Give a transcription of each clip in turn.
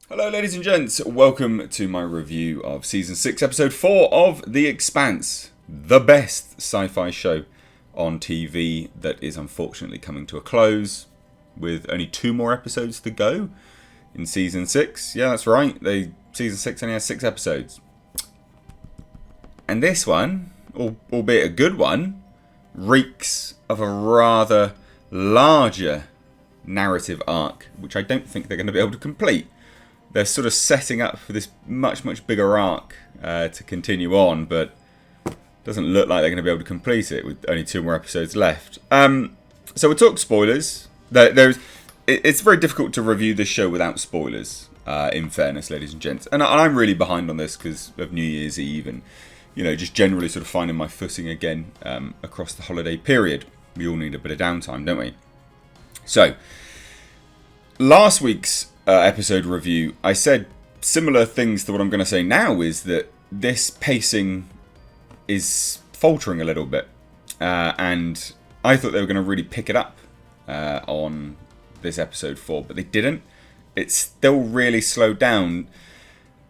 Hello ladies and gents, welcome to my review of Season 6, Episode 4 of The Expanse, the best sci-fi show on TV that is unfortunately coming to a close, with only 2 more episodes to go in Season 6. Yeah, that's right, Season 6 only has 6 episodes. And this one, albeit a good one, reeks of a rather larger narrative arc, which I don't think they're going to be able to complete. They're sort of setting up for this much bigger arc to continue on, but doesn't look like they're going to be able to complete it with only 2 more episodes left. So we'll talk spoilers. It's very difficult to review this show without spoilers, in fairness, ladies and gents. And I'm really behind on this because of New Year's Eve and, just generally sort of finding my footing again across the holiday period. We all need a bit of downtime, don't we? So, last week's episode review, I said similar things to what I'm going to say now, is that this pacing is faltering a little bit. And I thought they were going to really pick it up on this episode 4, but they didn't. It's still really slowed down.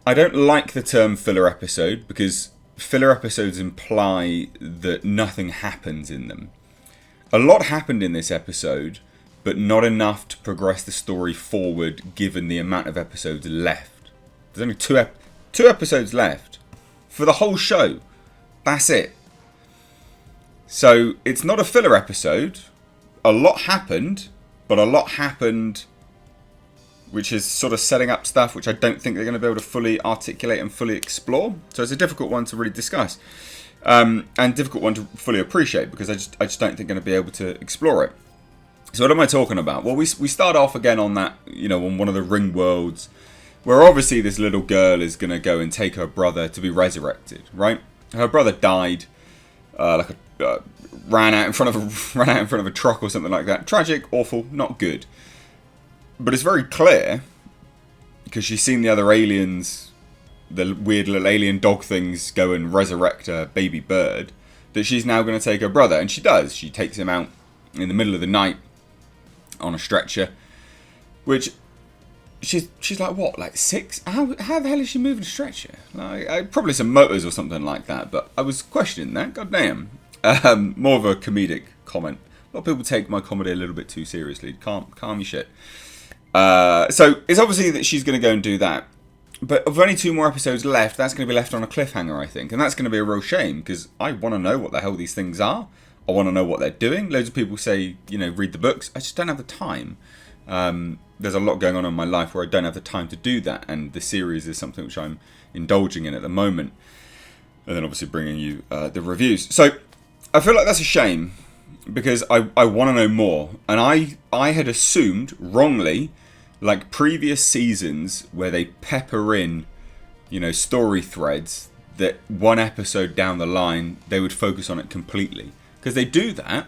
I don't like the term filler episode because filler episodes imply that nothing happens in them. A lot happened in this episode, but not enough to progress the story forward given the amount of episodes left. There's only two episodes left for the whole show. That's it. So it's not a filler episode. A lot happened, but a lot happened which is sort of setting up stuff which I don't think they're going to be able to fully articulate and fully explore. So it's a difficult one to really discuss. And difficult one to fully appreciate because I just don't think they're going to be able to explore it. So what am I talking about? Well, we start off again on that, on one of the ring worlds, where obviously this little girl is going to go and take her brother to be resurrected, right? Her brother died, ran out in front of a truck or something like that. Tragic, awful, not good. But it's very clear, because she's seen the other aliens, the weird little alien dog things, go and resurrect her baby bird, that she's now going to take her brother, and she does. She takes him out in the middle of the night on a stretcher, which she's like, what, like 6? How the hell is she moving a stretcher? Like, probably some motors or something like that, but I was questioning that. God damn. More of a comedic comment. A lot of people take my comedy a little bit too seriously. Calm your shit. So it's obviously that she's going to go and do that, but with only 2 more episodes left, that's going to be left on a cliffhanger, I think, and that's going to be a real shame because I want to know what the hell these things are. I want to know what they're doing. Loads of people say, read the books. I just don't have the time. There's a lot going on in my life where I don't have the time to do that. And the series is something which I'm indulging in at the moment. And then obviously bringing you the reviews. So I feel like that's a shame because I want to know more. And I had assumed, wrongly, like previous seasons where they pepper in, story threads, that one episode down the line, they would focus on it completely. Because they do that,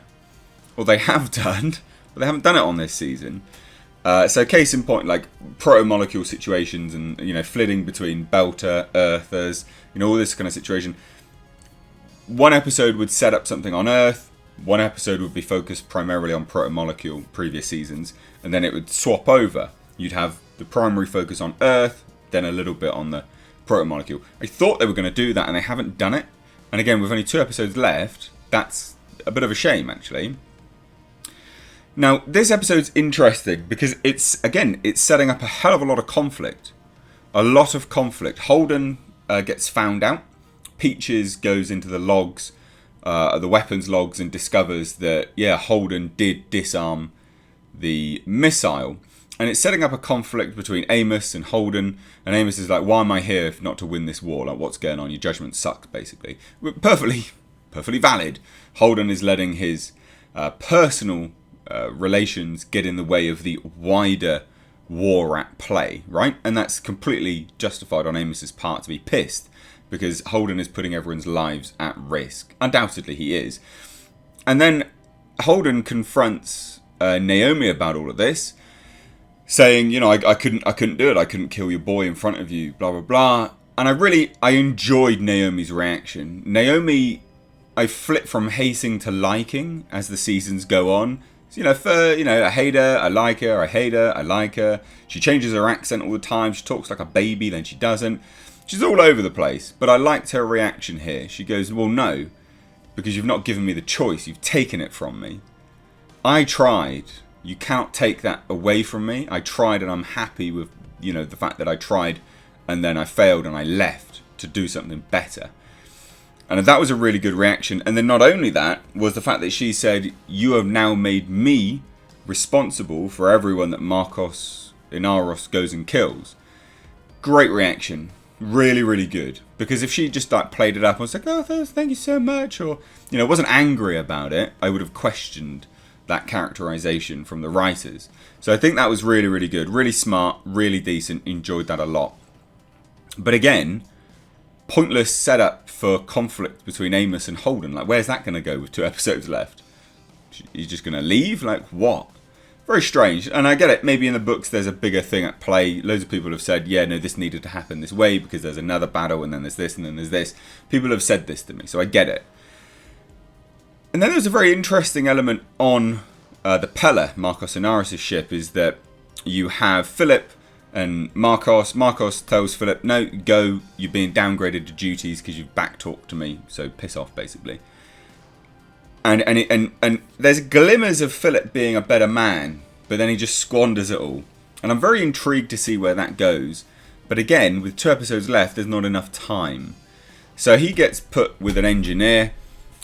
or they have done, but they haven't done it on this season. So case in point, like proto-molecule situations and, flitting between Belter, Earthers, all this kind of situation. One episode would set up something on Earth, one episode would be focused primarily on proto-molecule previous seasons, and then it would swap over. You'd have the primary focus on Earth, then a little bit on the proto-molecule. I thought they were going to do that, and they haven't done it. And again, with only 2 episodes left, that's a bit of a shame, actually. Now, this episode's interesting because it's setting up a hell of a lot of conflict. A lot of conflict. Holden gets found out. Peaches goes into the logs, the weapons logs, and discovers that, Holden did disarm the missile. And it's setting up a conflict between Amos and Holden. And Amos is like, why am I here if not to win this war? Like, what's going on? Your judgment sucks, basically. Perfectly valid. Holden is letting his personal relations get in the way of the wider war at play, right? And that's completely justified on Amos's part to be pissed because Holden is putting everyone's lives at risk. Undoubtedly he is. And then Holden confronts Naomi about all of this, saying, I couldn't do it. I couldn't kill your boy in front of you, blah, blah, blah. And I enjoyed Naomi's reaction. Naomi, I flip from hating to liking as the seasons go on. So, I hate her, I like her, I hate her, I like her. She changes her accent all the time. She talks like a baby, then she doesn't. She's all over the place. But I liked her reaction here. She goes, well, no, because you've not given me the choice. You've taken it from me. I tried. You cannot take that away from me. I tried, and I'm happy with, the fact that I tried, and then I failed, and I left to do something better. And that was a really good reaction. And then not only that, was the fact that she said, you have now made me responsible for everyone that Marcos Inaros goes and kills. Great reaction. Really, really good. Because if she just played it up and was like, oh, thank you so much, or, wasn't angry about it, I would have questioned that characterization from the writers. So I think that was really, really good. Really smart, really decent. Enjoyed that a lot. But again, pointless setup for conflict between Amos and Holden. Like, where's that going to go with 2 episodes left? He's just going to leave? Like, what? Very strange. And I get it. Maybe in the books there's a bigger thing at play. Loads of people have said, yeah, no, this needed to happen this way because there's another battle and then there's this and then there's this. People have said this to me, so I get it. And then there's a very interesting element on the Pella, Marcos Inaros' ship, is that you have Philip and Marcos. Marcos tells Philip, no, go, you're being downgraded to duties because you've backtalked to me, so piss off, basically. And there's glimmers of Philip being a better man, but then he just squanders it all. And I'm very intrigued to see where that goes. But again, with 2 episodes left, there's not enough time. So he gets put with an engineer,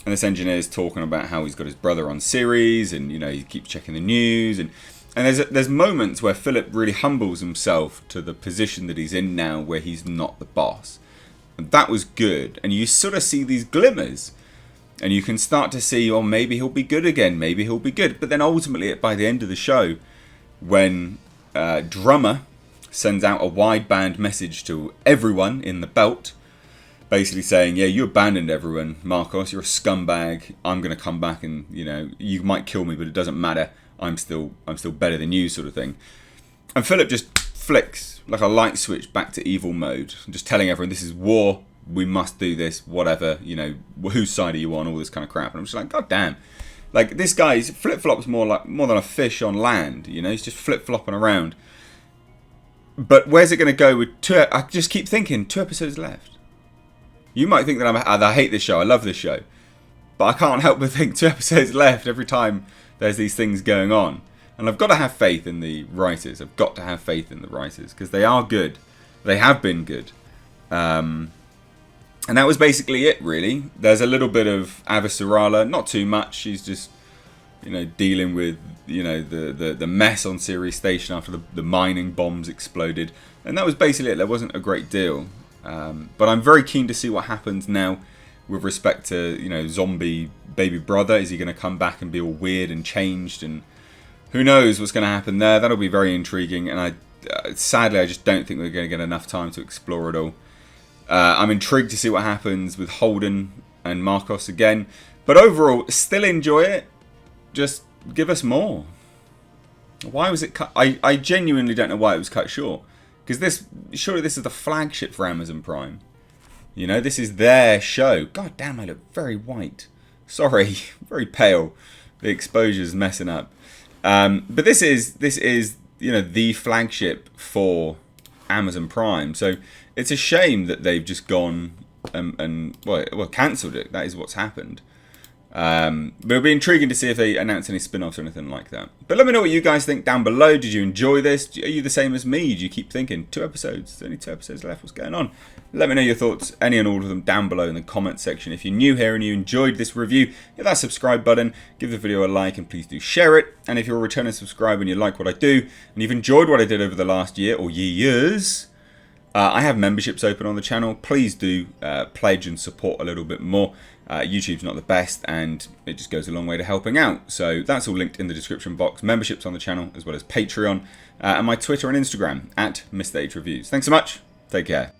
and this engineer's talking about how he's got his brother on series, and he keeps checking the news, and there's moments where Philip really humbles himself to the position that he's in now, where he's not the boss. And that was good. And you sort of see these glimmers. And you can start to see, oh, maybe he'll be good again. Maybe he'll be good. But then ultimately, by the end of the show, when Drummer sends out a wideband message to everyone in the belt, basically saying, yeah, you abandoned everyone, Marcos. You're a scumbag. I'm going to come back and, you might kill me, but it doesn't matter. I'm still better than you, sort of thing. And Philip just flicks like a light switch back to evil mode, just telling everyone this is war. We must do this, whatever, whose side are you on, all this kind of crap. And I'm just like, God damn. Like, this guy's flip-flops more than a fish on land, he's just flip-flopping around. But where's it going to go with 2? I just keep thinking, 2 episodes left. You might think that I hate this show, I love this show. But I can't help but think 2 episodes left every time there's these things going on. And I've got to have faith in the writers. I've got to have faith in the writers, because they are good. They have been good. And that was basically it, really. There's a little bit of Avasarala, not too much. She's just, dealing with, the mess on Sirius Station after the mining bombs exploded. And that was basically it. There wasn't a great deal. But I'm very keen to see what happens now with respect to, zombie baby brother. Is he going to come back and be all weird and changed? And who knows what's going to happen there? That'll be very intriguing. And sadly, I just don't think we're going to get enough time to explore it all. I'm intrigued to see what happens with Holden and Marcos again. But overall, still enjoy it. Just give us more. Why was it cut? I genuinely don't know why it was cut short. Because surely this is the flagship for Amazon Prime. This is their show. God damn, I look very white. Sorry, very pale. The exposure's messing up. But this is the flagship for Amazon Prime. So it's a shame that they've just gone and cancelled it. That is what's happened. But it'll be intriguing to see if they announce any spin-offs or anything like that. But let me know what you guys think down below. Did you enjoy this? Are you the same as me? Do you keep thinking 2 episodes? There's only 2 episodes left. What's going on? Let me know your thoughts, any and all of them, down below in the comment section. If you're new here and you enjoyed this review, hit that subscribe button, give the video a like, and please do share it. And if you're a returning subscriber and you like what I do, and you've enjoyed what I did over the last year or years, I have memberships open on the channel. Please do pledge and support a little bit more. YouTube's not the best, and it just goes a long way to helping out. So that's all linked in the description box. Memberships on the channel, as well as Patreon, and my Twitter and Instagram, @MrHReviews. Thanks so much. Take care.